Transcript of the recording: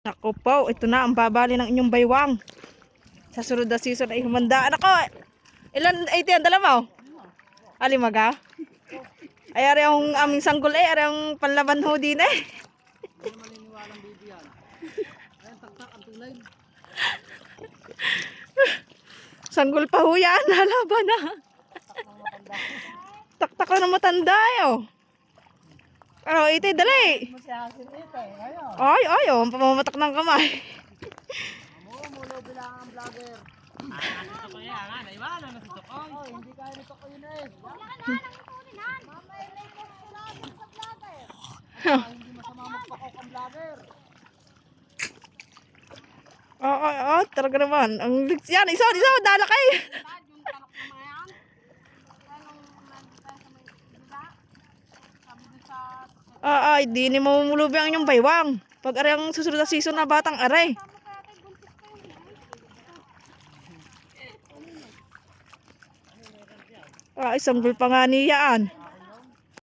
Naku po, ito na ang babali ng inyong baywang. Sa sunod na season ay humandaan ako. Ilan, 80 ang dala mo? Alimaga? Ay, ari ang aming sanggol ari ang panlaban ho din eh. Hindi maniniwalang baby yan. Ayan, taktak ang tulay. Sanggol pa ho yan, halaban na. Taktak ko na matanda yo. Ano, ito dali. Masyasin ito eh. Ngayon. Ay, oh, pamamatak ng kamay. Mulo bilang ang vlogger. Nasutok ko yan, ha? Naiwanan, nasutok ko. Oh, hindi kaya nito ko yun eh. Mamay, record ko lang sa vlogger. Hindi masama magpakok ang vlogger. Talaga naman. Ang yan, isa, dala kayo. Di ni mamumulubi ang inyong baywang. Pag aray ang susunod na season na batang aray. Isang gul pa nga niyaan.